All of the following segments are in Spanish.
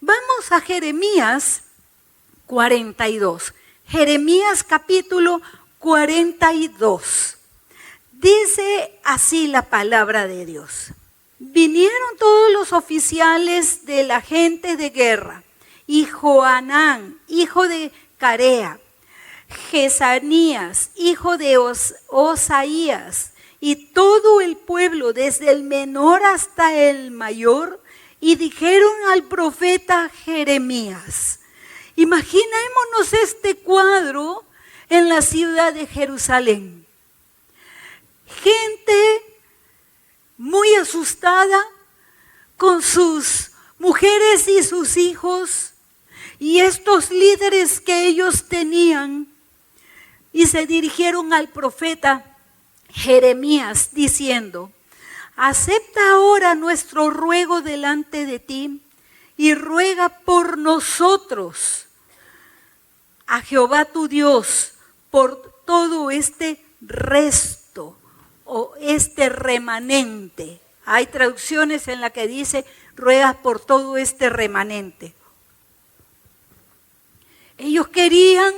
Vamos a Jeremías 42. Jeremías capítulo 42. Dice así la palabra de Dios. Vinieron todos los oficiales de la gente de guerra, y Johanán, hijo de Carea, Jesanías, hijo de Osaías, y todo el pueblo, desde el menor hasta el mayor, y dijeron al profeta Jeremías. Imaginémonos este cuadro en la ciudad de Jerusalén. Gente muy asustada con sus mujeres y sus hijos y estos líderes que ellos tenían, y se dirigieron al profeta Jeremías diciendo: acepta ahora nuestro ruego delante de ti y ruega por nosotros a Jehová tu Dios por todo este resto o este remanente. Hay traducciones en las que dice ruega por todo este remanente. Ellos querían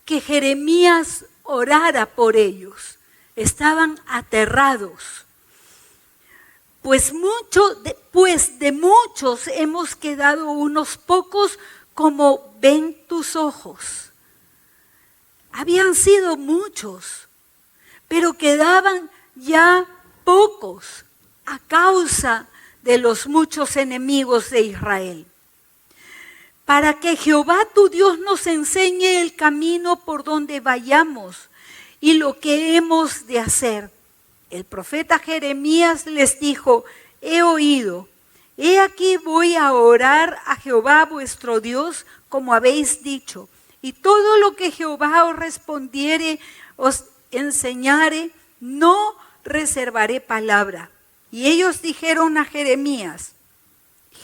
que Jeremías orara por ellos. Estaban aterrados. Pues de muchos hemos quedado unos pocos, como ven tus ojos. Habían sido muchos, pero quedaban ya pocos a causa de los muchos enemigos de Israel. Para que Jehová tu Dios nos enseñe el camino por donde vayamos y lo que hemos de hacer. El profeta Jeremías les dijo: he oído, he aquí voy a orar a Jehová vuestro Dios como habéis dicho, y todo lo que Jehová os respondiere, os enseñare, no reservaré palabra. Y ellos dijeron a Jeremías: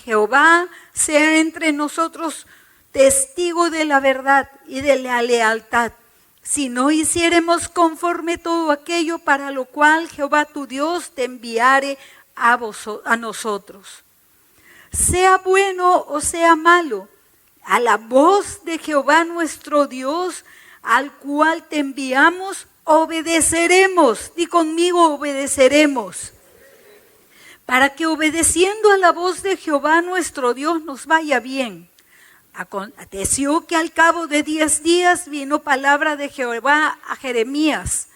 Jehová sea entre nosotros testigo de la verdad y de la lealtad, si no hiciéremos conforme todo aquello para lo cual Jehová tu Dios te enviare a nosotros. Sea bueno o sea malo, a la voz de Jehová nuestro Dios, al cual te enviamos, obedeceremos. Di conmigo, obedeceremos. Para que obedeciendo a la voz de Jehová nuestro Dios nos vaya bien. Aconteció que al cabo de 10 días vino palabra de Jehová a Jeremías,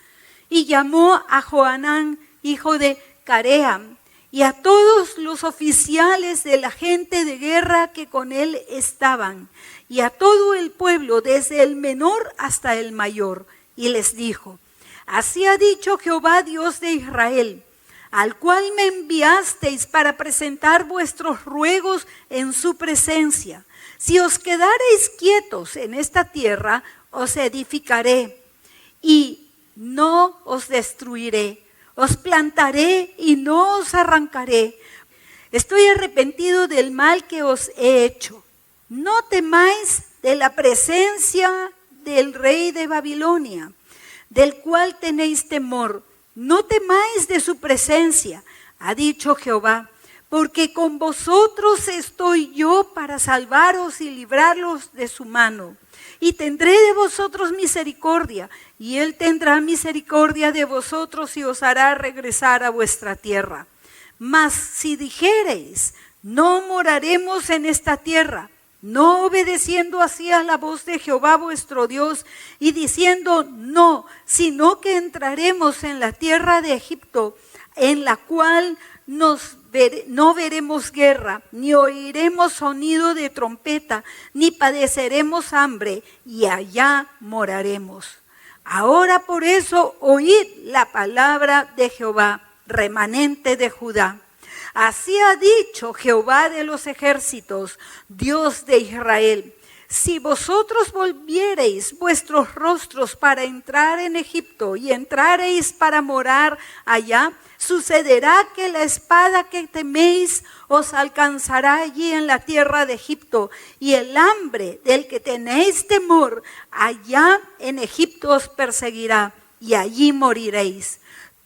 y llamó a Johanán, hijo de Carea, y a todos los oficiales de la gente de guerra que con él estaban, y a todo el pueblo, desde el menor hasta el mayor, y les dijo: así ha dicho Jehová Dios de Israel, al cual me enviasteis para presentar vuestros ruegos en su presencia. Si os quedareis quietos en esta tierra, os edificaré y no os destruiré. Os plantaré y no os arrancaré. Estoy arrepentido del mal que os he hecho. No temáis de la presencia del rey de Babilonia, del cual tenéis temor. No temáis de su presencia, ha dicho Jehová, porque con vosotros estoy yo para salvaros y librarlos de su mano. Y tendré de vosotros misericordia, y él tendrá misericordia de vosotros y os hará regresar a vuestra tierra. Mas si dijereis, no moraremos en esta tierra, no obedeciendo así a la voz de Jehová vuestro Dios, y diciendo no, sino que entraremos en la tierra de Egipto, en la cual no veremos guerra, ni oiremos sonido de trompeta, ni padeceremos hambre, y allá moraremos. Ahora por eso oíd la palabra de Jehová, remanente de Judá. Así ha dicho Jehová de los ejércitos, Dios de Israel: si vosotros volviereis vuestros rostros para entrar en Egipto y entrareis para morar allá, sucederá que la espada que teméis os alcanzará allí en la tierra de Egipto, y el hambre del que tenéis temor allá en Egipto os perseguirá, y allí moriréis.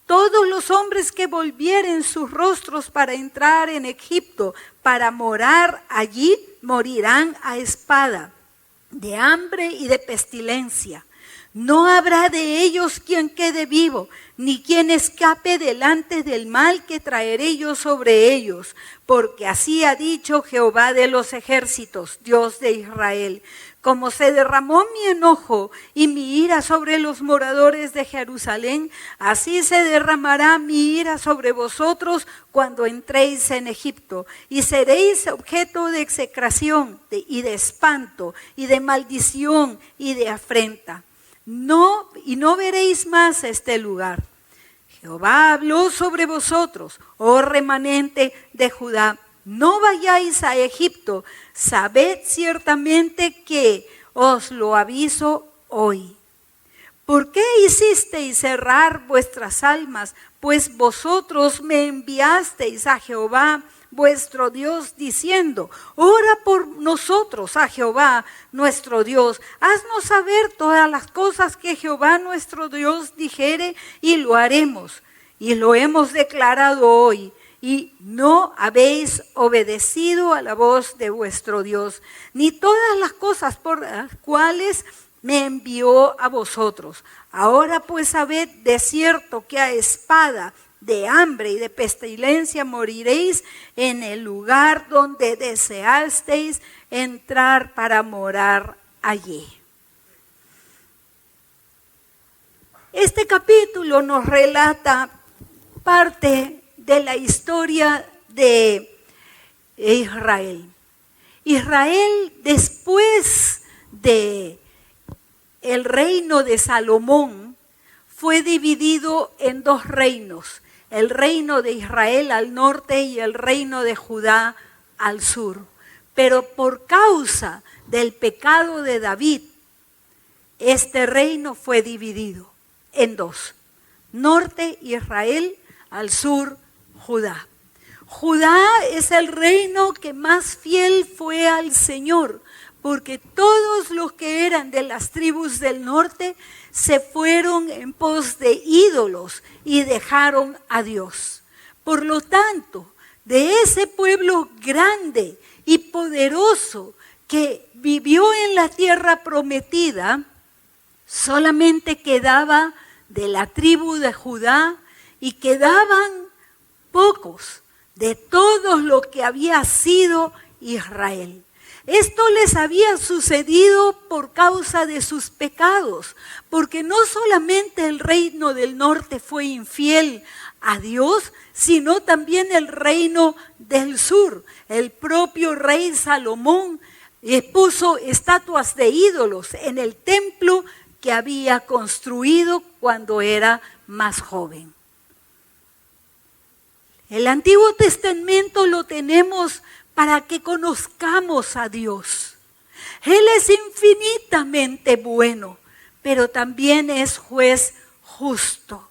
Todos los hombres que volvieren sus rostros para entrar en Egipto, para morar allí, morirán a espada, de hambre y de pestilencia. No habrá de ellos quien quede vivo, ni quien escape delante del mal que traeré yo sobre ellos, porque así ha dicho Jehová de los ejércitos, Dios de Israel. Como se derramó mi enojo y mi ira sobre los moradores de Jerusalén, así se derramará mi ira sobre vosotros cuando entréis en Egipto, y seréis objeto de execración y de espanto y de maldición y de afrenta. No veréis más este lugar. Jehová habló sobre vosotros, oh remanente de Judá. No vayáis a Egipto, sabed ciertamente que os lo aviso hoy. ¿Por qué hicisteis errar vuestras almas? Pues vosotros me enviasteis a Jehová, vuestro Dios, diciendo, ora por nosotros a Jehová, nuestro Dios. Haznos saber todas las cosas que Jehová, nuestro Dios, dijere, y lo haremos. Y lo hemos declarado hoy. Y no habéis obedecido a la voz de vuestro Dios, ni todas las cosas por las cuales me envió a vosotros. Ahora pues sabed de cierto que a espada, de hambre y de pestilencia moriréis en el lugar donde deseasteis entrar para morar allí. Este capítulo nos relata parte de la historia de Israel. Israel, después de el reino de Salomón, fue dividido en dos reinos: el reino de Israel al norte y el reino de Judá al sur. Pero por causa del pecado de David, este reino fue dividido en dos: norte Israel, al sur Judá. Judá es el reino que más fiel fue al Señor, porque todos los que eran de las tribus del norte se fueron en pos de ídolos y dejaron a Dios. Por lo tanto, de ese pueblo grande y poderoso que vivió en la tierra prometida, solamente quedaba de la tribu de Judá y quedaban pocos de todo lo que había sido Israel. Esto les había sucedido por causa de sus pecados, porque no solamente el reino del norte fue infiel a Dios, sino también el reino del sur. El propio rey Salomón puso estatuas de ídolos en el templo que había construido cuando era más joven. El Antiguo Testamento lo tenemos para que conozcamos a Dios. Él es infinitamente bueno, pero también es juez justo.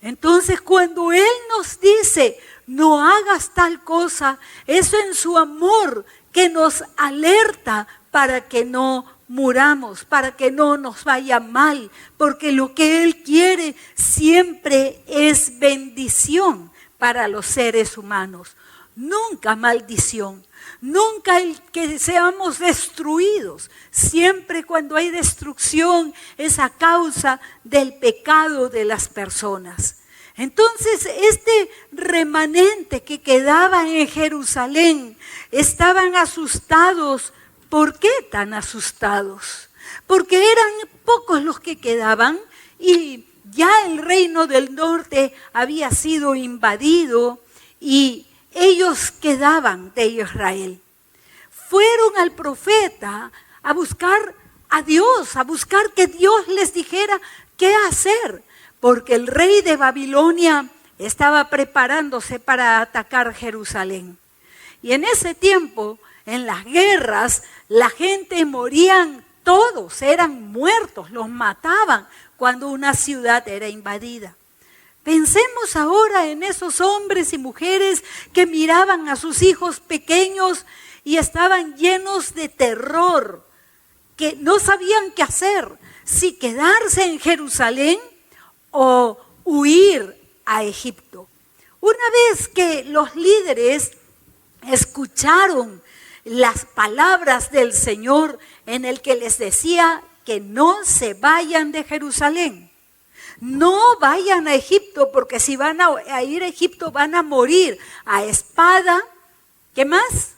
Entonces, cuando Él nos dice, no hagas tal cosa, eso en su amor que nos alerta para que no muramos, para que no nos vaya mal, porque lo que Él quiere siempre es bendición para los seres humanos, nunca maldición, nunca el que seamos destruidos. Siempre cuando hay destrucción es a causa del pecado de las personas. Entonces este remanente que quedaba en Jerusalén estaban asustados. ¿Por qué tan asustados? Porque eran pocos los que quedaban y ya el reino del norte había sido invadido y ellos quedaban de Israel. Fueron al profeta a buscar a Dios, a buscar que Dios les dijera qué hacer, porque el rey de Babilonia estaba preparándose para atacar Jerusalén. Y en ese tiempo, en las guerras, la gente morían todos, eran muertos, los mataban cuando una ciudad era invadida. Pensemos ahora en esos hombres y mujeres que miraban a sus hijos pequeños y estaban llenos de terror, que no sabían qué hacer, si quedarse en Jerusalén o huir a Egipto. Una vez que los líderes escucharon las palabras del Señor en el que les decía que no se vayan de Jerusalén. No vayan a Egipto, porque si van a ir a Egipto van a morir a espada, ¿qué más?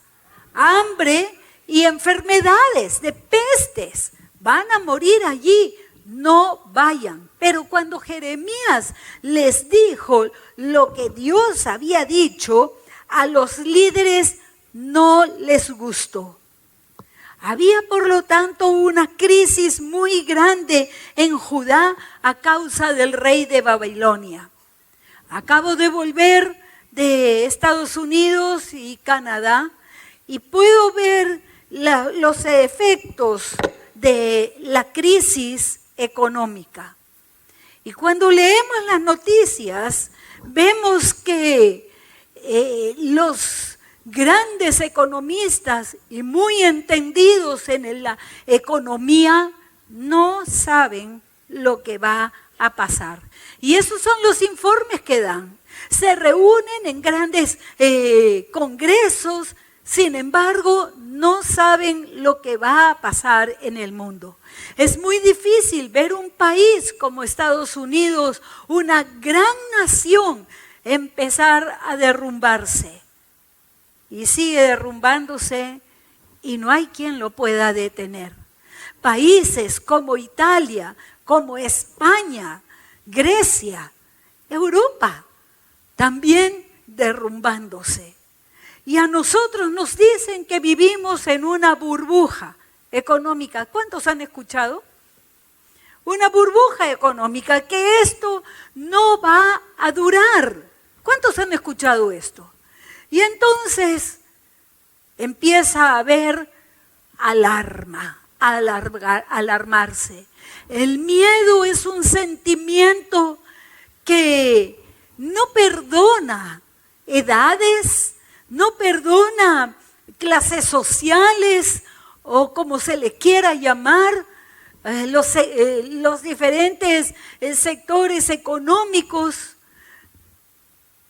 Hambre y enfermedades, de pestes. Van a morir allí, no vayan. Pero cuando Jeremías les dijo lo que Dios había dicho, a los líderes no les gustó. Había, por lo tanto, una crisis muy grande en Judá a causa del rey de Babilonia. Acabo de volver de Estados Unidos y Canadá y puedo ver los efectos de la crisis económica. Y cuando leemos las noticias, vemos que los grandes economistas y muy entendidos en la economía no saben lo que va a pasar. Y esos son los informes que dan. Se reúnen en grandes congresos, sin embargo, no saben lo que va a pasar en el mundo. Es muy difícil ver un país como Estados Unidos, una gran nación, empezar a derrumbarse. Y sigue derrumbándose y no hay quien lo pueda detener. Países como Italia, como España, Grecia, Europa, también derrumbándose. Y a nosotros nos dicen que vivimos en una burbuja económica. ¿Cuántos han escuchado? Una burbuja económica, que esto no va a durar. ¿Cuántos han escuchado esto? Y entonces empieza a haber alarmarse. El miedo es un sentimiento que no perdona edades, no perdona clases sociales o como se le quiera llamar, los diferentes sectores económicos.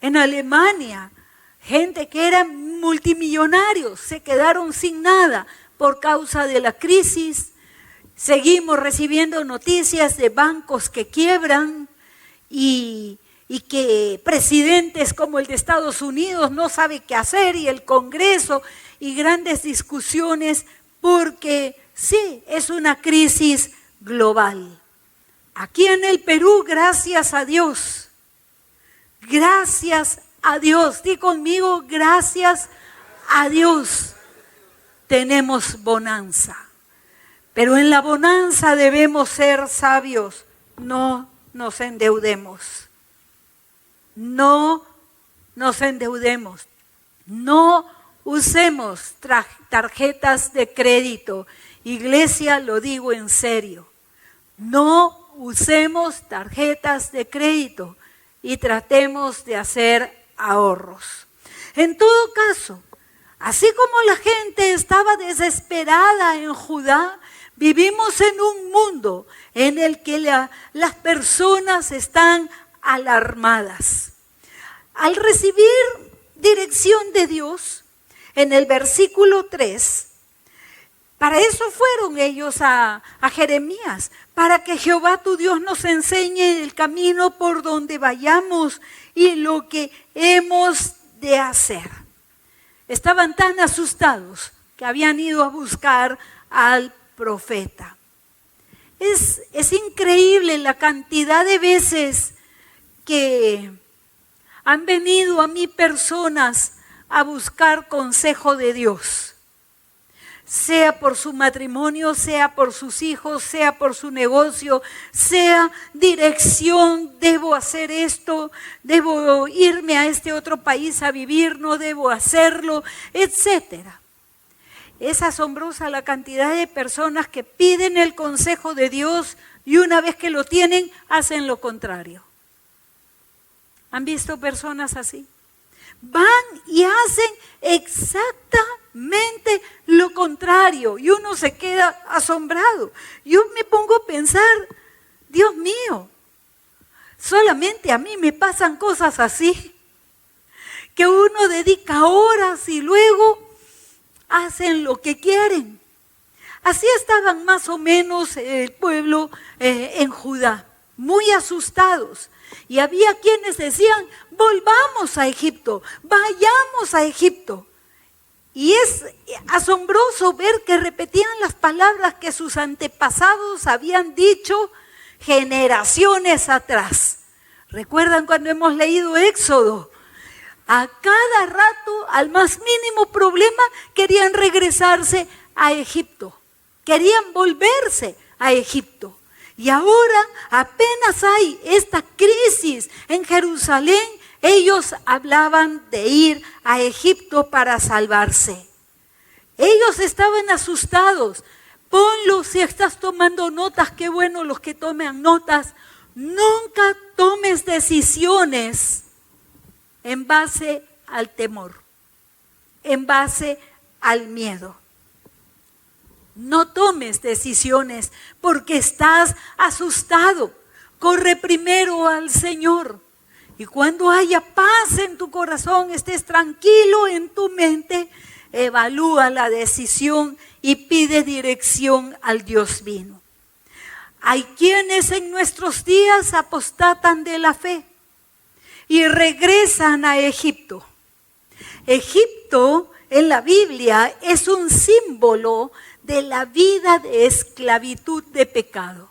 En Alemania, gente que eran multimillonarios se quedaron sin nada por causa de la crisis. Seguimos recibiendo noticias de bancos que quiebran y que presidentes como el de Estados Unidos no saben qué hacer, y el Congreso, y grandes discusiones, porque sí, es una crisis global. Aquí en el Perú, gracias a Dios, di conmigo, gracias a Dios, tenemos bonanza. Pero en la bonanza debemos ser sabios, no nos endeudemos. No nos endeudemos. No usemos tarjetas de crédito. Iglesia, lo digo en serio. No usemos tarjetas de crédito y tratemos de hacer ahorros. En todo caso, así como la gente estaba desesperada en Judá, vivimos en un mundo en el que las personas están alarmadas. Al recibir dirección de Dios, en el versículo 3, para eso fueron ellos a Jeremías, para que Jehová tu Dios nos enseñe el camino por donde vayamos y lo que hemos de hacer. Estaban tan asustados que habían ido a buscar al profeta. Es increíble la cantidad de veces que han venido a mí personas a buscar consejo de Dios, sea por su matrimonio, sea por sus hijos, sea por su negocio, sea dirección, debo hacer esto, debo irme a este otro país a vivir, no debo hacerlo, etcétera. Es asombrosa la cantidad de personas que piden el consejo de Dios y una vez que lo tienen, hacen lo contrario. ¿Han visto personas así? Van y hacen exactamente lo contrario y uno se queda asombrado. Yo me pongo a pensar, Dios mío, solamente a mí me pasan cosas así, que uno dedica horas y luego hacen lo que quieren. Así estaban más o menos el pueblo en Judá, muy asustados. Y había quienes decían, volvamos a Egipto, vayamos a Egipto. Y es asombroso ver que repetían las palabras que sus antepasados habían dicho generaciones atrás. ¿Recuerdan cuando hemos leído Éxodo? A cada rato, al más mínimo problema, querían regresarse a Egipto. Querían volverse a Egipto. Y ahora apenas hay esta crisis en Jerusalén, ellos hablaban de ir a Egipto para salvarse. Ellos estaban asustados. Ponlo, si estás tomando notas, qué bueno los que tomen notas. Nunca tomes decisiones en base al temor, en base al miedo. No tomes decisiones porque estás asustado. Corre primero al Señor. Y cuando haya paz en tu corazón, estés tranquilo en tu mente, evalúa la decisión y pide dirección al Dios vivo. Hay quienes en nuestros días apostatan de la fe y regresan a Egipto. Egipto en la Biblia es un símbolo de la vida de esclavitud de pecado.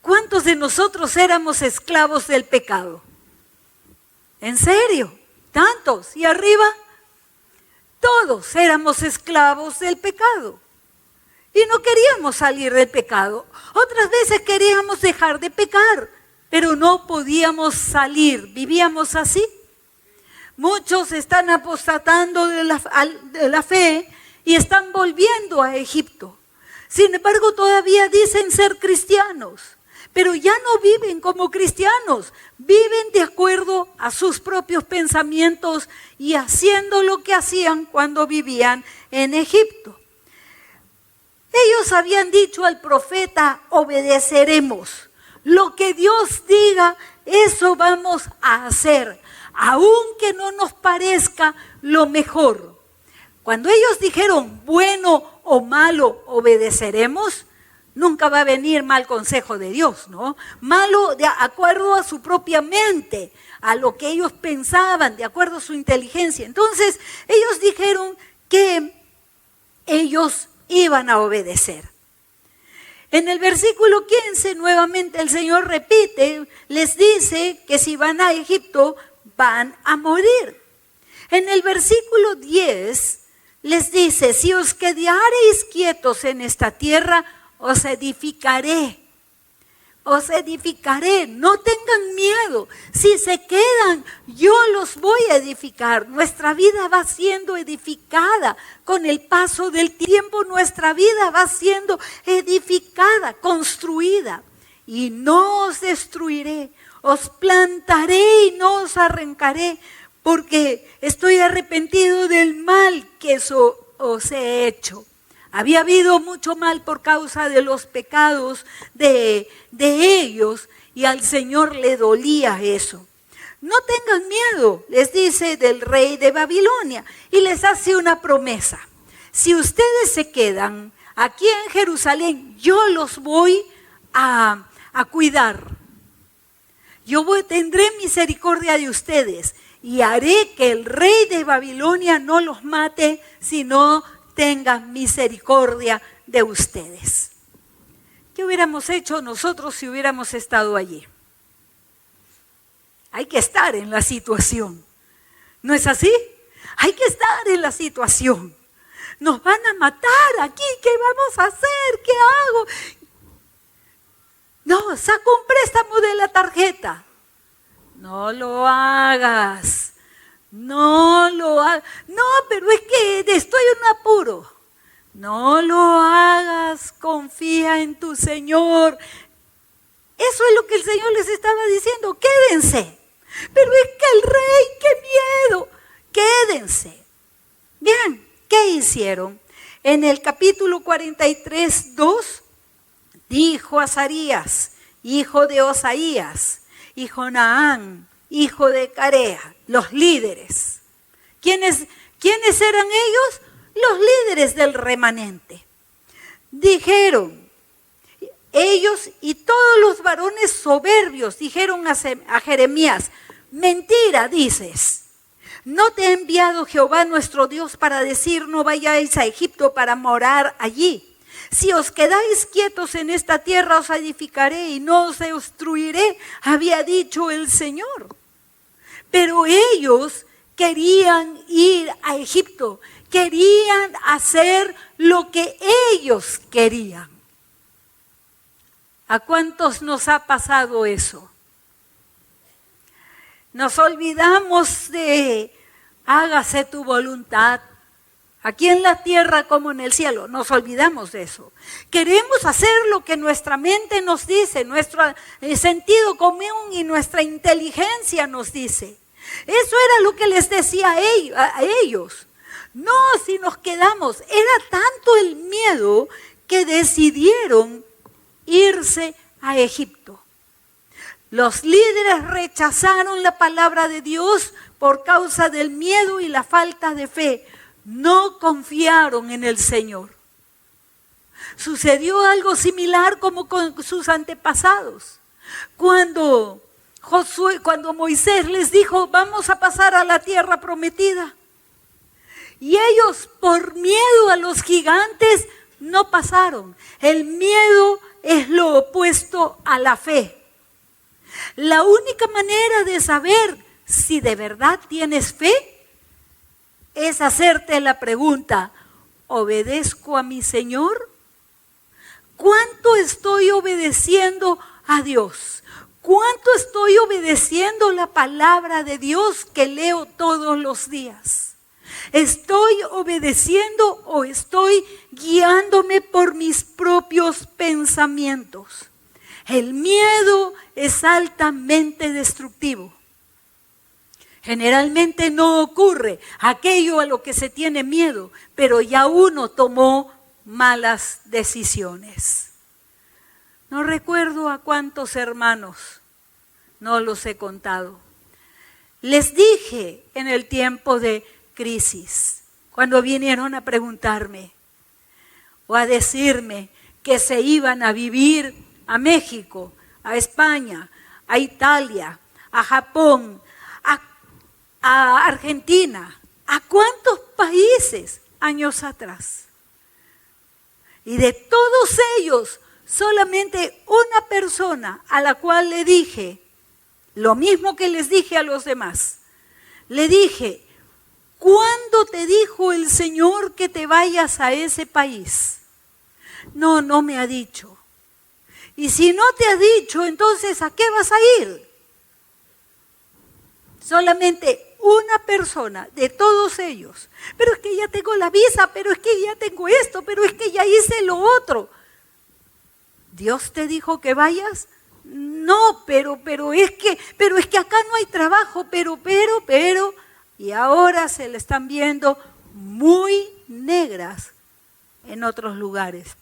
¿Cuántos de nosotros éramos esclavos del pecado? ¿En serio? ¿Tantos? ¿Y arriba? Todos éramos esclavos del pecado. Y no queríamos salir del pecado. Otras veces queríamos dejar de pecar, pero no podíamos salir. ¿Vivíamos así? Muchos están apostatando de la fe y están volviendo a Egipto. Sin embargo, todavía dicen ser cristianos, pero ya no viven como cristianos. Viven de acuerdo a sus propios pensamientos y haciendo lo que hacían cuando vivían en Egipto. Ellos habían dicho al profeta, obedeceremos. Lo que Dios diga, eso vamos a hacer, aunque no nos parezca lo mejor. Cuando ellos dijeron, bueno o malo, obedeceremos, nunca va a venir mal consejo de Dios, ¿no? Malo de acuerdo a su propia mente, a lo que ellos pensaban, de acuerdo a su inteligencia. Entonces, ellos dijeron que ellos iban a obedecer. En el versículo 15, nuevamente el Señor repite, les dice que si van a Egipto, van a morir. En el versículo 10, les dice, si os quedareis quietos en esta tierra, os edificaré, no tengan miedo, si se quedan, yo los voy a edificar. Nuestra vida va siendo edificada con el paso del tiempo, nuestra vida va siendo edificada, construida, y no os destruiré, os plantaré y no os arrancaré, porque estoy arrepentido del mal que os he hecho. Había habido mucho mal por causa de los pecados de ellos y al Señor le dolía eso. No tengan miedo, les dice del rey de Babilonia y les hace una promesa. Si ustedes se quedan aquí en Jerusalén, yo los voy a cuidar. Tendré misericordia de ustedes y haré que el rey de Babilonia no los mate, sino tenga misericordia de ustedes. ¿Qué hubiéramos hecho nosotros si hubiéramos estado allí? Hay que estar en la situación. ¿No es así? Hay que estar en la situación. Nos van a matar aquí, ¿qué vamos a hacer? ¿Qué hago? No, saco un préstamo de la tarjeta. No lo hagas. No lo hagas. No, pero es que estoy en un apuro. No lo hagas, confía en tu Señor. Eso es lo que el Señor les estaba diciendo, quédense. Pero es que el rey, qué miedo, quédense. Bien, ¿qué hicieron? En el capítulo 43, 2, dijo Azarías, hijo de Osaías, y Jonaán, hijo de Carea, los líderes. ¿Quiénes eran ellos? los líderes del remanente dijeron, ellos y todos los varones soberbios dijeron a Jeremías, mentira dices, ¿no te ha enviado Jehová nuestro Dios para decir no vayáis a Egipto para morar allí? Si os quedáis quietos en esta tierra os edificaré y no os destruiré, había dicho el Señor. Pero ellos querían ir a Egipto, querían hacer lo que ellos querían. ¿A cuántos nos ha pasado eso? Nos olvidamos de hágase tu voluntad, aquí en la tierra como en el cielo. Nos olvidamos de eso. Queremos hacer lo que nuestra mente nos dice, nuestro sentido común y nuestra inteligencia nos dice. Eso era lo que les decía a ellos. No, si nos quedamos, era tanto el miedo que decidieron irse a Egipto. Los líderes rechazaron la palabra de Dios por causa del miedo y la falta de fe. No confiaron en el Señor. Sucedió algo similar como con sus antepasados. Cuando Moisés les dijo, vamos a pasar a la tierra prometida. Y ellos, por miedo a los gigantes, no pasaron. El miedo es lo opuesto a la fe. La única manera de saber si de verdad tienes fe es hacerte la pregunta, ¿obedezco a mi Señor? ¿Cuánto estoy obedeciendo a Dios? ¿Cuánto estoy obedeciendo la palabra de Dios que leo todos los días? ¿Estoy obedeciendo o estoy guiándome por mis propios pensamientos? El miedo es altamente destructivo. Generalmente no ocurre aquello a lo que se tiene miedo, pero ya uno tomó malas decisiones. No recuerdo a cuántos hermanos, no los he contado. Les dije en el tiempo de crisis, cuando vinieron a preguntarme o a decirme que se iban a vivir a México, a España, a Italia, a Japón, a Argentina, ¿a cuántos países años atrás? Y de todos ellos, solamente una persona a la cual le dije, lo mismo que les dije a los demás, le dije, ¿cuándo te dijo el Señor que te vayas a ese país? No, no me ha dicho. Y si no te ha dicho, entonces ¿a qué vas a ir? Solamente una persona de todos ellos. Pero es que ya tengo la visa, pero es que ya tengo esto, pero es que ya hice lo otro. ¿Dios te dijo que vayas? No, pero es que acá no hay trabajo, pero. Y ahora se le están viendo muy negras en otros lugares.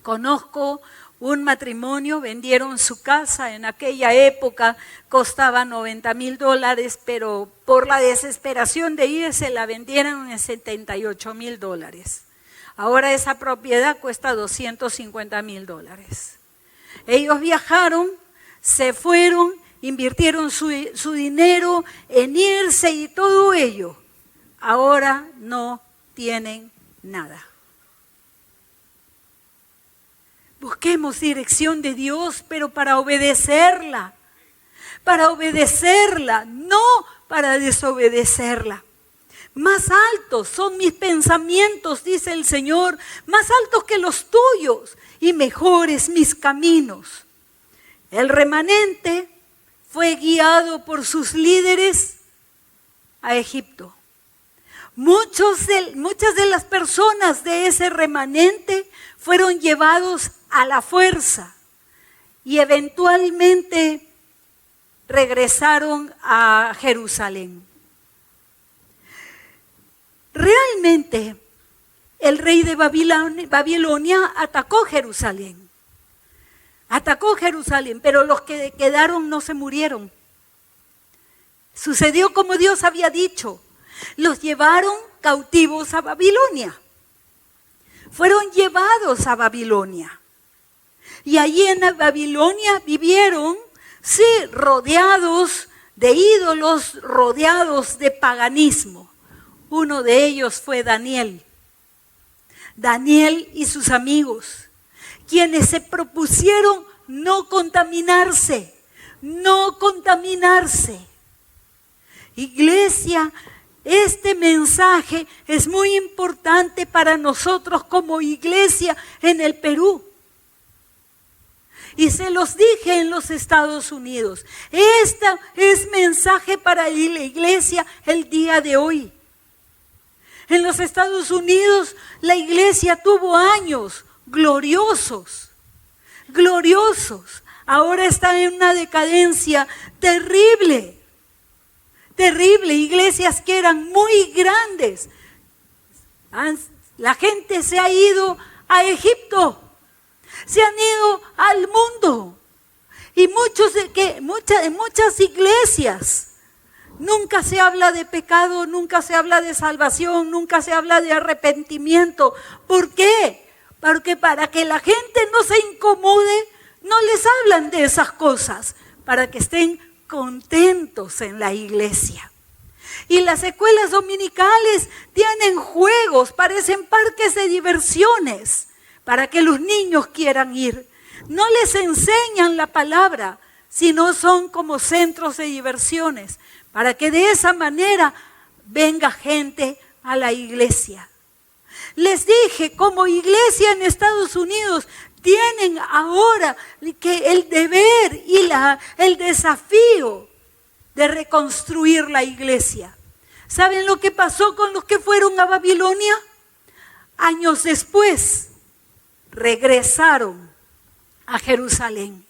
Conozco un matrimonio, vendieron su casa, en aquella época costaba $90,000, pero por la desesperación de irse la vendieron en $78,000. Ahora esa propiedad cuesta $250,000. Ellos viajaron, se fueron, invirtieron su dinero en irse y todo ello. Ahora no tienen nada. Busquemos dirección de Dios, pero para obedecerla, no para desobedecerla. Más altos son mis pensamientos, dice el Señor, más altos que los tuyos y mejores mis caminos. El remanente fue guiado por sus líderes a Egipto. Muchas de las personas de ese remanente fueron llevados a la fuerza y eventualmente regresaron a Jerusalén. Realmente el rey de Babilonia atacó Jerusalén, pero los que quedaron no se murieron. Sucedió como Dios había dicho. Los llevaron cautivos a Babilonia. Fueron llevados a Babilonia. Y allí en Babilonia vivieron, sí, rodeados de ídolos, rodeados de paganismo. Uno de ellos fue Daniel. Daniel y sus amigos, quienes se propusieron no contaminarse, no contaminarse. Iglesia, este mensaje es muy importante para nosotros como iglesia en el Perú. Y se los dije en los Estados Unidos. Este es mensaje para la iglesia el día de hoy. En los Estados Unidos la iglesia tuvo años gloriosos, gloriosos. Ahora está en una decadencia terrible, terrible. Iglesias que eran muy grandes. La gente se ha ido a Egipto, se han ido al mundo. Y en muchas iglesias nunca se habla de pecado, nunca se habla de salvación, nunca se habla de arrepentimiento. ¿Por qué? Porque para que la gente no se incomode, no les hablan de esas cosas, para que estén contentos en la iglesia. Y las escuelas dominicales tienen juegos, parecen parques de diversiones, para que los niños quieran ir. No les enseñan la palabra, sino son como centros de diversiones, para que de esa manera venga gente a la iglesia. Les dije, como iglesia en Estados Unidos, tienen ahora que el deber y el desafío de reconstruir la iglesia. ¿Saben lo que pasó con los que fueron a Babilonia? Años después, regresaron a Jerusalén.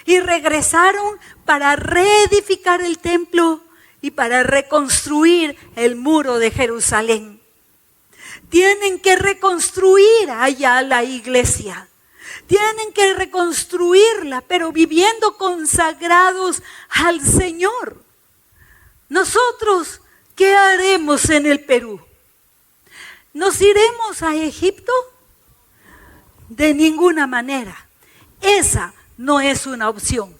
Y regresaron para reedificar el templo y para reconstruir el muro de Jerusalén. Tienen que reconstruir allá la iglesia. Tienen que reconstruirla, pero viviendo consagrados al Señor. Nosotros, ¿qué haremos en el Perú? ¿Nos iremos a Egipto? De ninguna manera. Esa no es una opción.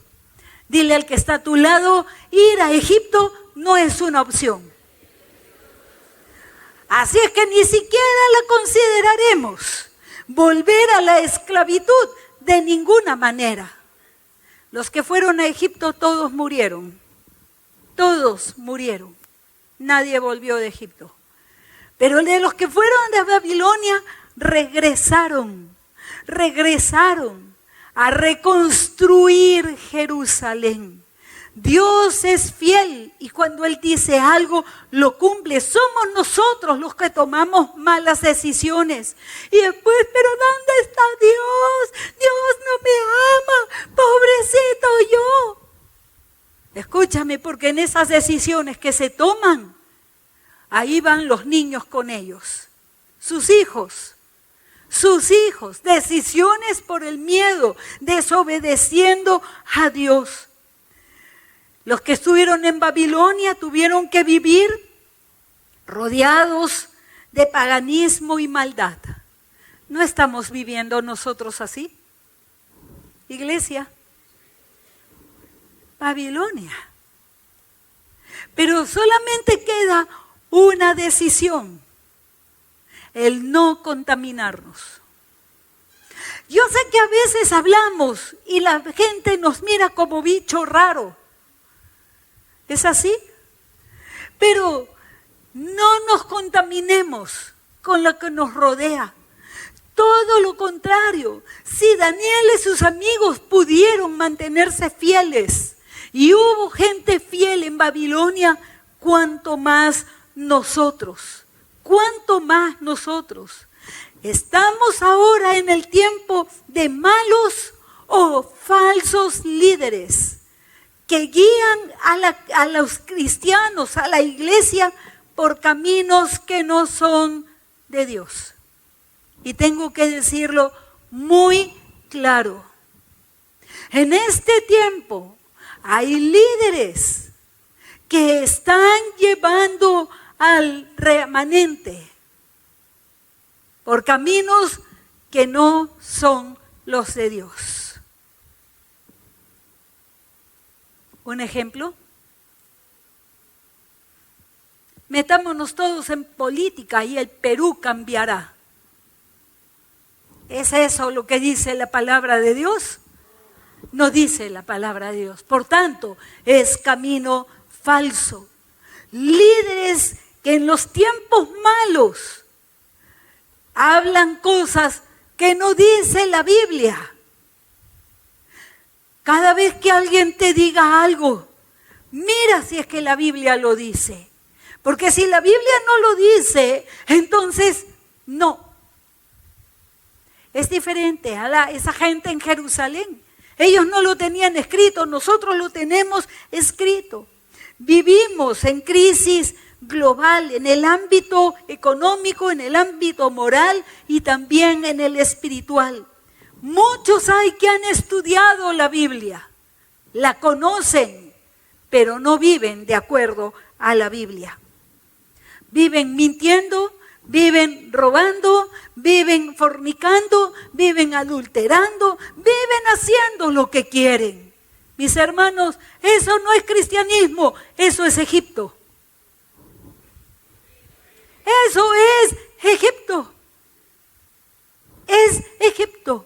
Dile al que está a tu lado, ir a Egipto no es una opción. Así es que ni siquiera la consideraremos. Volver a la esclavitud de ninguna manera. Los que fueron a Egipto todos murieron. Todos murieron. Nadie volvió de Egipto. Pero de los que fueron de Babilonia regresaron a reconstruir Jerusalén. Dios es fiel y cuando Él dice algo, lo cumple. Somos nosotros los que tomamos malas decisiones. Y después, ¿pero dónde está Dios? Dios no me ama, pobrecito yo. Escúchame, porque en esas decisiones que se toman, ahí van los niños con ellos, sus hijos, decisiones por el miedo, desobedeciendo a Dios. Los que estuvieron en Babilonia tuvieron que vivir rodeados de paganismo y maldad. ¿No estamos viviendo nosotros así? Iglesia, Babilonia. Pero solamente queda una decisión: el no contaminarnos. Yo sé que a veces hablamos y la gente nos mira como bicho raro. ¿Es así? Pero no nos contaminemos con lo que nos rodea. Todo lo contrario. Si Daniel y sus amigos pudieron mantenerse fieles y hubo gente fiel en Babilonia, ¿cuánto más nosotros? ¿Cuánto más nosotros? Estamos ahora en el tiempo de malos o falsos líderes que guían a los cristianos, a la iglesia, por caminos que no son de Dios. Y tengo que decirlo muy claro. En este tiempo hay líderes que están llevando al remanente por caminos que no son los de Dios. Un ejemplo. Metámonos todos en política y el Perú cambiará. ¿Es eso lo que dice la palabra de Dios? No dice la palabra de Dios. Por tanto, es camino falso. Líderes que en los tiempos malos hablan cosas que no dice la Biblia. Cada vez que alguien te diga algo, mira si es que la Biblia lo dice. Porque si la Biblia no lo dice, entonces no. Es diferente a esa gente en Jerusalén. Ellos no lo tenían escrito, nosotros lo tenemos escrito. Vivimos en crisis global, en el ámbito económico, en el ámbito moral y también en el espiritual. Muchos hay que han estudiado la Biblia, la conocen, pero no viven de acuerdo a la Biblia. Viven mintiendo, viven robando, viven fornicando, viven adulterando, viven haciendo lo que quieren. Mis hermanos, eso no es cristianismo, eso es Egipto. Eso es Egipto. Es Egipto.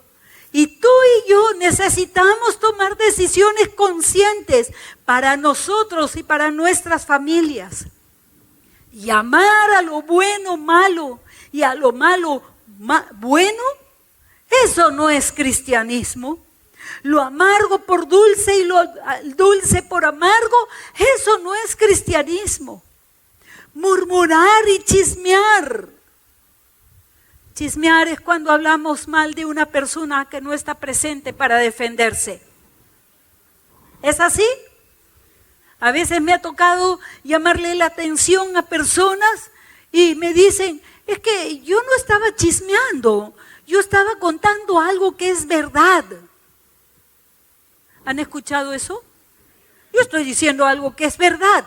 Y tú y yo necesitamos tomar decisiones conscientes para nosotros y para nuestras familias. Llamar a lo bueno malo y a lo malo bueno, eso no es cristianismo. Lo amargo por dulce y lo dulce por amargo, eso no es cristianismo. Murmurar y chismear. Chismear es cuando hablamos mal de una persona que no está presente para defenderse. ¿Es así? A veces me ha tocado llamarle la atención a personas y me dicen, es que yo no estaba chismeando, yo estaba contando algo que es verdad. ¿Han escuchado eso? Yo estoy diciendo algo que es verdad.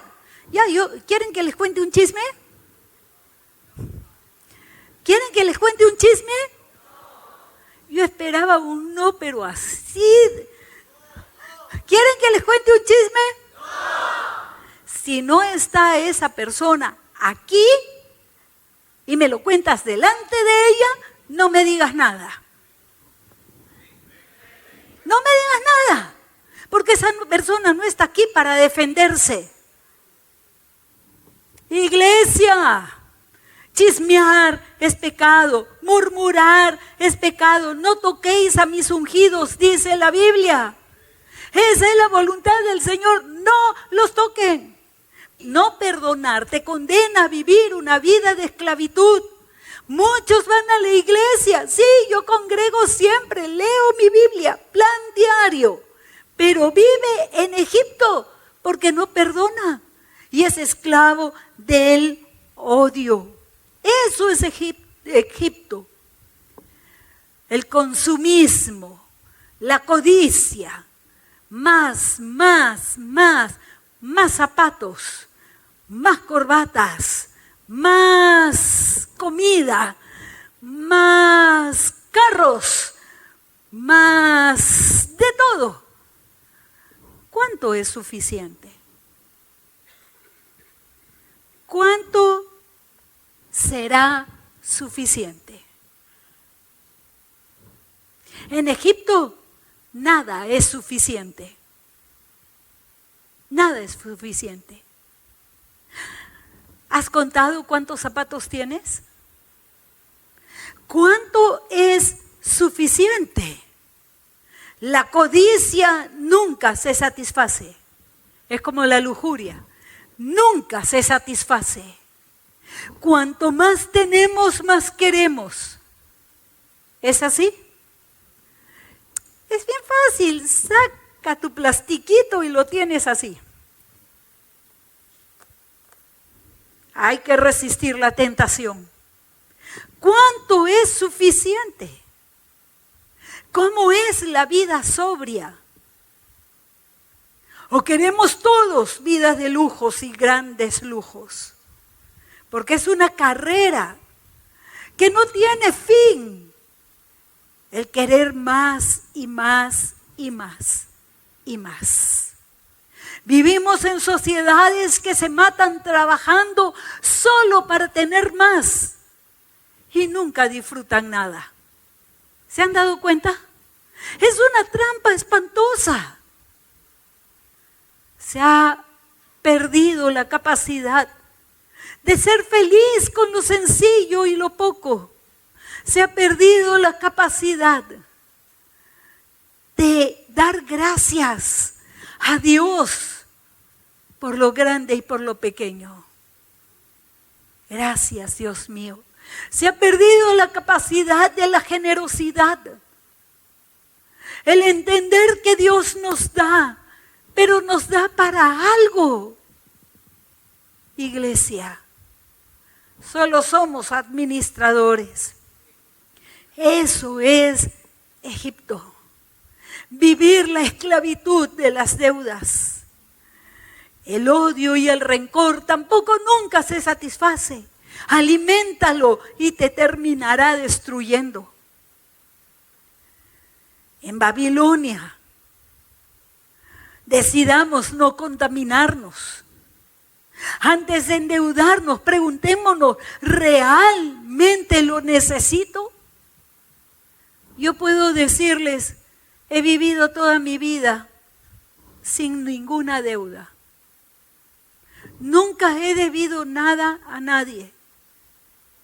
¿Quieren que les cuente un chisme? ¿Quieren que les cuente un chisme? Yo esperaba un no, pero así. ¿Quieren que les cuente un chisme? Si no está esa persona aquí y me lo cuentas delante de ella, no me digas nada. No me digas nada, porque esa persona no está aquí para defenderse. Iglesia, chismear es pecado, murmurar es pecado. No toquéis a mis ungidos, dice la Biblia. Esa es la voluntad del Señor, no los toquen. No perdonar te condena a vivir una vida de esclavitud. Muchos van a la iglesia, sí, yo congrego siempre, leo mi Biblia, plan diario, pero vive en Egipto porque no perdona y es esclavo del odio. Eso es Egipto. El consumismo, la codicia, más zapatos, más corbatas, más comida, más carros, más de todo. ¿Cuánto es suficiente? ¿Cuánto será suficiente? En Egipto nada es suficiente. Nada es suficiente. ¿Has contado cuántos zapatos tienes? ¿Cuánto es suficiente? La codicia nunca se satisface. Es como la lujuria. Nunca se satisface. Cuanto más tenemos, más queremos. ¿Es así? Es bien fácil. Saca tu plastiquito y lo tienes así. Hay que resistir la tentación. ¿Cuánto es suficiente? ¿Cómo es la vida sobria? ¿O queremos todos vidas de lujos y grandes lujos? porque es una carrera que no tiene fin. El querer más y más y más y más. Vivimos en sociedades que se matan trabajando solo para tener más y nunca disfrutan nada. ¿Se han dado cuenta? Es una trampa espantosa. Se ha perdido la capacidad de ser feliz con lo sencillo y lo poco. Se ha perdido la capacidad de dar gracias a Dios por lo grande y por lo pequeño. Gracias, Dios mío. Se ha perdido la capacidad de la generosidad. El entender que Dios nos da, pero nos da para algo. Iglesia, solo somos administradores. Eso es Egipto. Vivir la esclavitud de las deudas. El odio y el rencor tampoco nunca se satisface. Aliméntalo y te terminará destruyendo. En Babilonia, decidamos no contaminarnos. Antes de endeudarnos, preguntémonos, ¿realmente lo necesito? Yo puedo decirles, he vivido toda mi vida sin ninguna deuda. Nunca he debido nada a nadie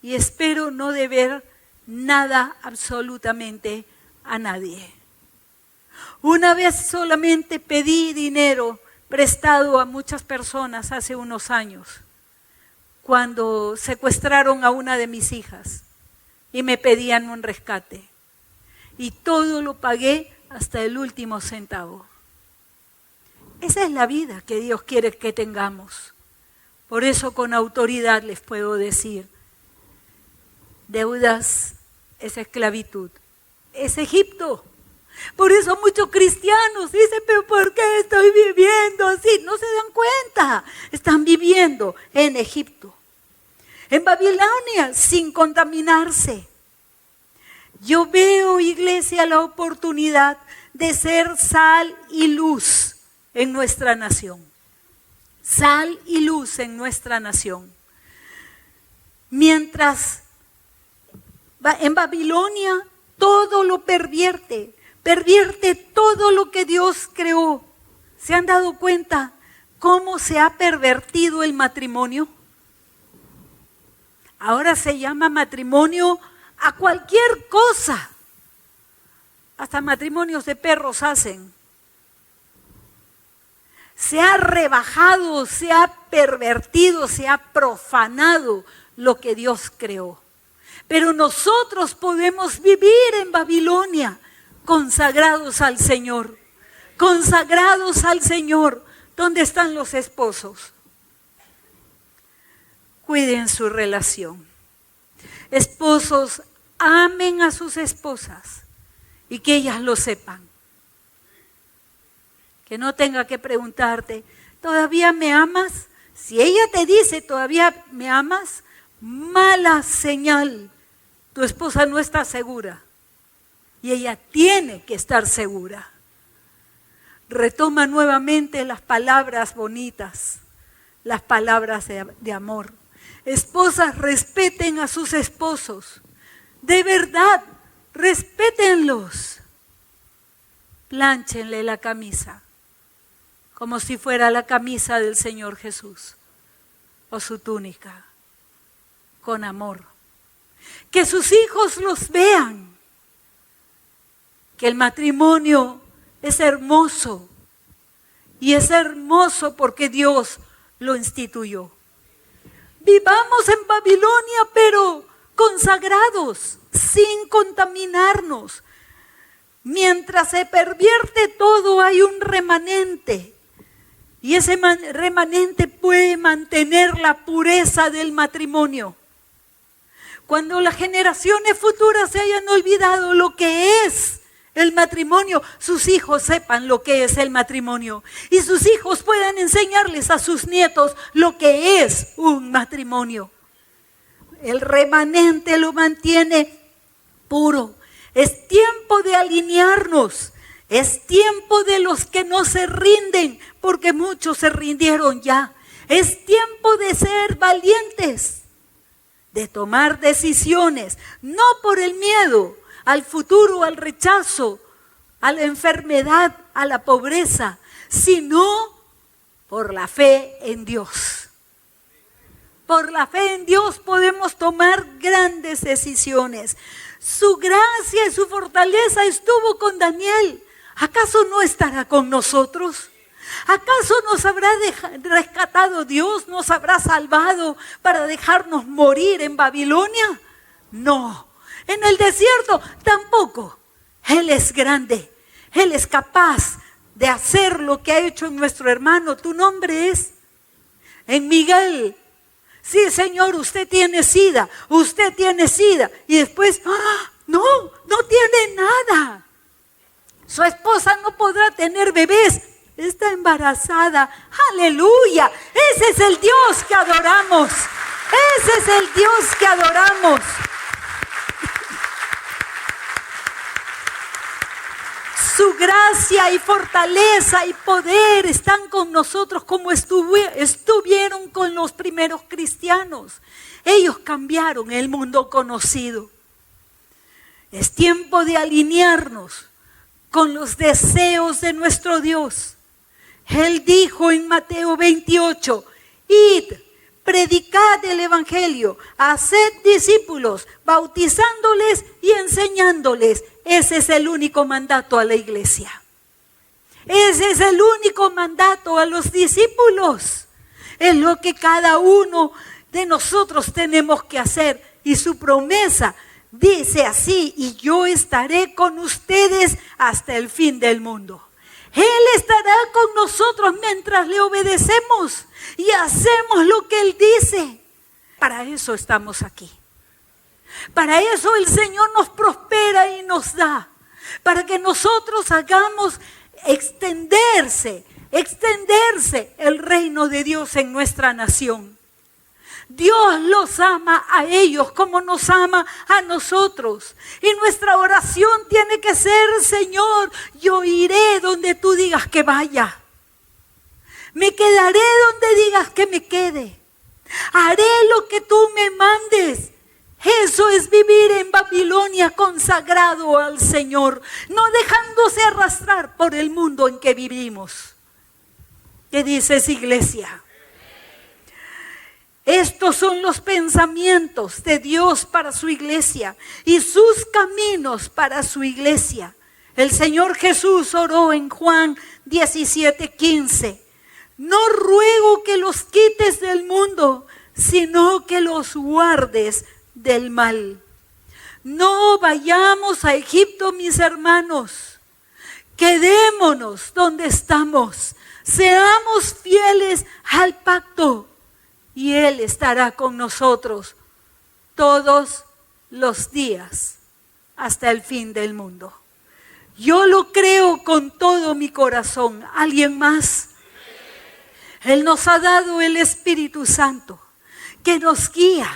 y espero no deber nada absolutamente a nadie. Una vez solamente pedí dinero prestado a muchas personas hace unos años, cuando secuestraron a una de mis hijas y me pedían un rescate. Y todo lo pagué hasta el último centavo. Esa es la vida que Dios quiere que tengamos. Por eso con autoridad les puedo decir, deudas es esclavitud, es Egipto. Por eso muchos cristianos dicen, pero ¿por qué estoy viviendo así? No se dan cuenta, están viviendo en Egipto. En Babilonia, sin contaminarse. Yo veo, iglesia, la oportunidad de ser sal y luz en nuestra nación. Sal y luz en nuestra nación. Mientras en Babilonia todo lo pervierte todo lo que Dios creó. ¿Se han dado cuenta cómo se ha pervertido el matrimonio? Ahora se llama matrimonio a cualquier cosa. Hasta matrimonios de perros hacen. Se ha rebajado, se ha pervertido, se ha profanado lo que Dios creó. Pero nosotros podemos vivir en Babilonia consagrados al Señor. Consagrados al Señor. ¿Dónde están los esposos? Cuiden su relación. Esposos, amen a sus esposas y que ellas lo sepan. Que no tenga que preguntarte, ¿todavía me amas? Si ella te dice, ¿todavía me amas? Mala señal. Tu esposa no está segura y ella tiene que estar segura. Retoma nuevamente las palabras bonitas, las palabras de amor. Esposas, respeten a sus esposos. De verdad, respétenlos. Plánchenle la camisa, como si fuera la camisa del Señor Jesús, o su túnica, con amor. Que sus hijos los vean, que el matrimonio es hermoso, y es hermoso porque Dios lo instituyó. Vivamos en Babilonia, pero consagrados, sin contaminarnos. Mientras se pervierte todo, hay un remanente. Y ese remanente puede mantener la pureza del matrimonio. Cuando las generaciones futuras se hayan olvidado lo que es el matrimonio, sus hijos sepan lo que es el matrimonio. Y sus hijos puedan enseñarles a sus nietos lo que es un matrimonio. el remanente lo mantiene puro. Es tiempo de alinearnos. Es tiempo de los que no se rinden, porque muchos se rindieron ya. Es tiempo de ser valientes, de tomar decisiones, no por el miedo al futuro, al rechazo, a la enfermedad, a la pobreza, sino por la fe en Dios. Por la fe en Dios podemos tomar grandes decisiones. Su gracia y su fortaleza estuvo con Daniel. ¿Acaso no estará con nosotros? ¿Acaso nos habrá rescatado Dios? ¿Nos habrá salvado para dejarnos morir en Babilonia? No. En el desierto tampoco. Él es grande. Él es capaz de hacer lo que ha hecho en nuestro hermano. ¿Tu nombre es? En Miguel. Sí, Señor, usted tiene SIDA. Usted tiene SIDA. Y después, no tiene nada. Su esposa no podrá tener bebés. Está embarazada. ¡Aleluya! Ese es el Dios que adoramos. Ese es el Dios que adoramos. Su gracia y fortaleza y poder están con nosotros como estuvieron con los primeros cristianos. Ellos cambiaron el mundo conocido. Es tiempo de alinearnos con los deseos de nuestro Dios. Él dijo en Mateo 28, id, predicad el evangelio, haced discípulos, bautizándoles y enseñándoles. Ese es el único mandato a la iglesia. Ese es el único mandato a los discípulos. Es lo que cada uno de nosotros tenemos que hacer. Y su promesa dice así, y yo estaré con ustedes hasta el fin del mundo. Él estará con nosotros mientras le obedecemos y hacemos lo que Él dice. Para eso estamos aquí. Para eso el Señor nos prospera y nos da. Para que nosotros hagamos extenderse el reino de Dios en nuestra nación. Dios los ama a ellos como nos ama a nosotros. Y nuestra oración tiene que ser, Señor, yo iré donde tú digas que vaya. Me quedaré donde digas que me quede. Haré lo que tú me mandes. Eso es vivir en Babilonia consagrado al Señor, no dejándose arrastrar por el mundo en que vivimos. ¿Qué dices, iglesia? Estos son los pensamientos de Dios para su iglesia y sus caminos para su iglesia. El Señor Jesús oró en Juan 17:15. No ruego que los quites del mundo, sino que los guardes del mal. No vayamos a Egipto, mis hermanos. Quedémonos donde estamos. Seamos fieles al pacto. Y Él estará con nosotros todos los días hasta el fin del mundo. Yo lo creo con todo mi corazón. ¿Alguien más? Él nos ha dado el Espíritu Santo que nos guía,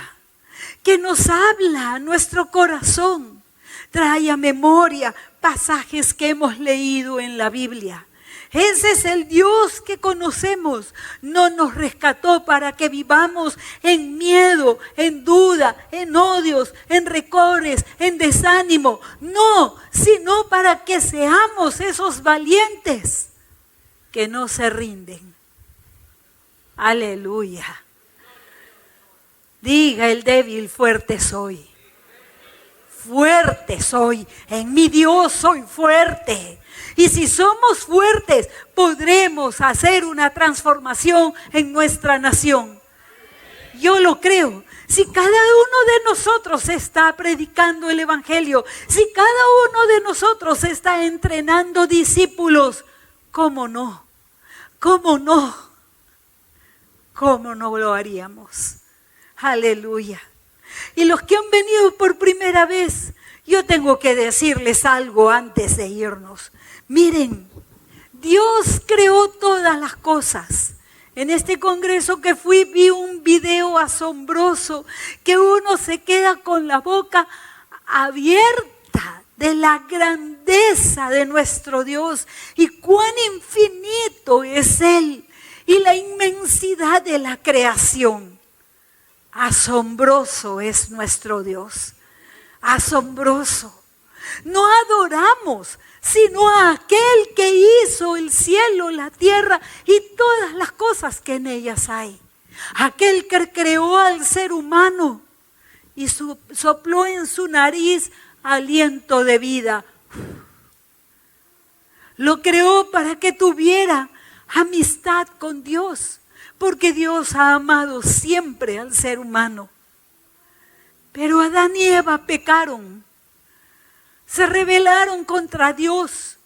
que nos habla a nuestro corazón. Trae a memoria pasajes que hemos leído en la Biblia. Ese es el Dios que conocemos. No nos rescató para que vivamos en miedo, en duda, en odios, en rencores, en desánimo. No, sino para que seamos esos valientes que no se rinden. Aleluya. Diga el débil, fuerte soy. Fuerte soy. En mi Dios soy fuerte. Y si somos fuertes, podremos hacer una transformación en nuestra nación. Yo lo creo. Si cada uno de nosotros está predicando el evangelio, si cada uno de nosotros está entrenando discípulos, ¿cómo no? ¿Cómo no? ¿Cómo no lo haríamos? Aleluya. Y los que han venido por primera vez, yo tengo que decirles algo antes de irnos. Miren, Dios creó todas las cosas. En este congreso que fui vi un video asombroso que uno se queda con la boca abierta de la grandeza de nuestro Dios y cuán infinito es Él y la inmensidad de la creación. Asombroso es nuestro Dios, asombroso. No adoramos sino a aquel que hizo el cielo, la tierra y todas las cosas que en ellas hay. Aquel que creó al ser humano y sopló en su nariz aliento de vida. Lo creó para que tuviera amistad con Dios, porque Dios ha amado siempre al ser humano. Pero Adán y Eva pecaron. Se rebelaron contra Dios,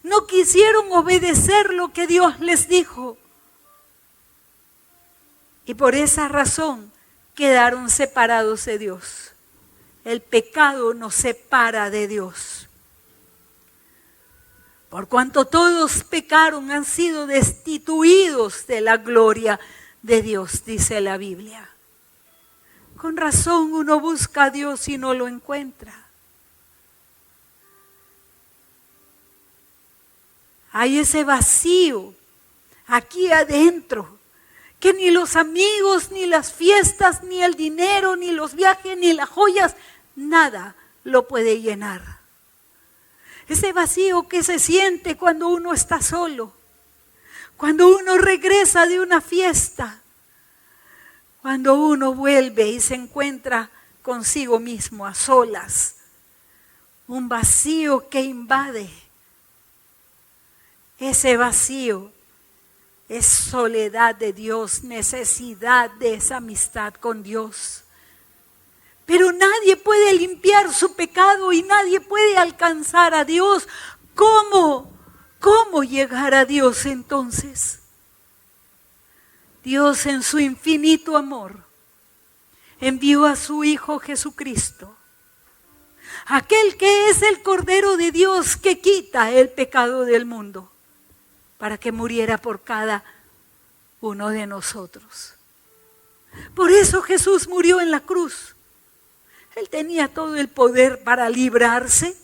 no quisieron obedecer lo que Dios les dijo. Y por esa razón quedaron separados de Dios. El pecado nos separa de Dios. Por cuanto todos pecaron, han sido destituidos de la gloria de Dios, dice la Biblia. Con razón uno busca a Dios y no lo encuentra. Hay ese vacío aquí adentro que ni los amigos, ni las fiestas, ni el dinero, ni los viajes, ni las joyas, nada lo puede llenar. Ese vacío que se siente cuando uno está solo, cuando uno regresa de una fiesta, cuando uno vuelve y se encuentra consigo mismo a solas. Un vacío que invade. Ese vacío es soledad de Dios, necesidad de esa amistad con Dios. Pero nadie puede limpiar su pecado y nadie puede alcanzar a Dios. ¿Cómo llegar a Dios entonces? Dios en su infinito amor envió a su Hijo Jesucristo, aquel que es el Cordero de Dios que quita el pecado del mundo, para que muriera por cada uno de nosotros. Por eso Jesús murió en la cruz. Él tenía todo el poder para librarse.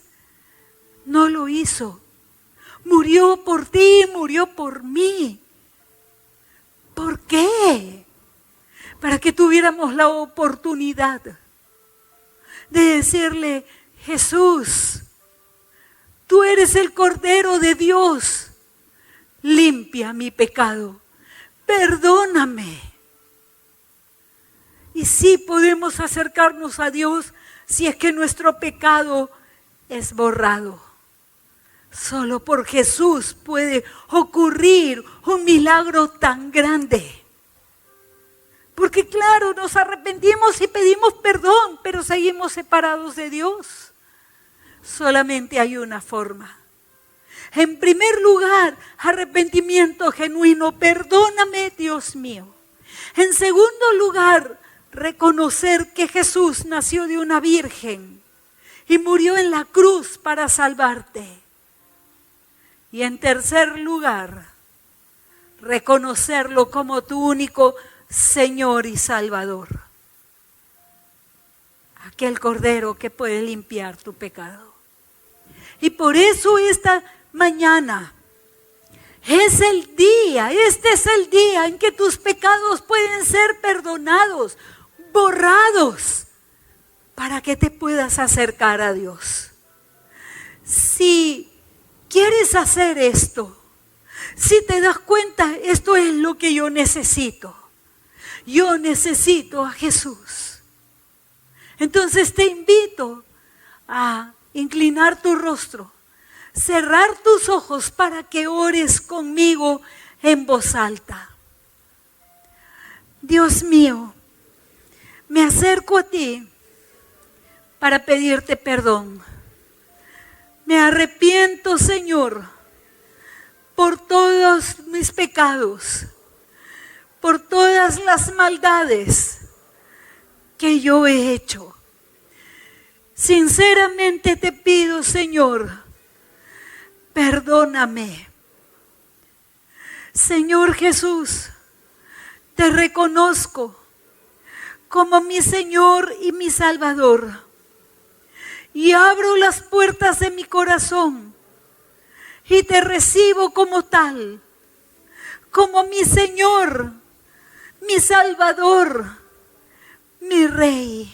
No lo hizo. Murió por ti, murió por mí. ¿Por qué? Para que tuviéramos la oportunidad de decirle: Jesús, tú eres el Cordero de Dios. Limpia mi pecado, perdóname. Y sí podemos acercarnos a Dios si es que nuestro pecado es borrado. Solo por Jesús puede ocurrir un milagro tan grande. Porque claro, nos arrepentimos y pedimos perdón, pero seguimos separados de Dios. Solamente hay una forma. En primer lugar, arrepentimiento genuino. Perdóname, Dios mío. En segundo lugar, reconocer que Jesús nació de una virgen y murió en la cruz para salvarte. Y en tercer lugar, reconocerlo como tu único Señor y Salvador. Aquel Cordero que puede limpiar tu pecado. Y por eso esta mañana este es el día en que tus pecados pueden ser perdonados, borrados, para que te puedas acercar a Dios. Si quieres hacer esto, si te das cuenta, esto es lo que yo necesito. Yo necesito a Jesús. Entonces te invito a inclinar tu rostro, cerrar tus ojos para que ores conmigo en voz alta. Dios mío, me acerco a ti para pedirte perdón. Me arrepiento, Señor, por todos mis pecados, por todas las maldades que yo he hecho. Sinceramente te pido, Señor, perdóname. Señor Jesús, Te reconozco como mi Señor y mi Salvador. Y abro las puertas de mi corazón y te recibo como tal, como mi Señor, mi Salvador, mi Rey.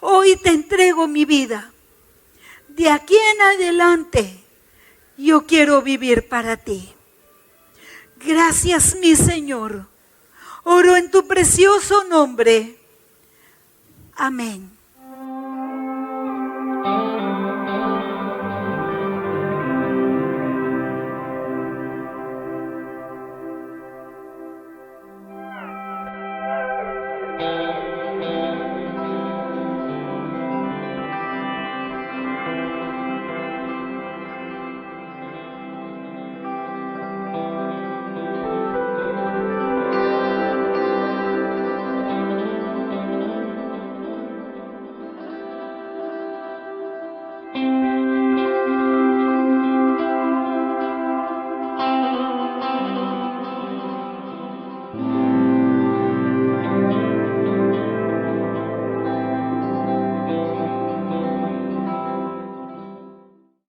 Hoy te entrego mi vida. De aquí en adelante, yo quiero vivir para ti. Gracias, mi Señor. Oro en tu precioso nombre. Amén.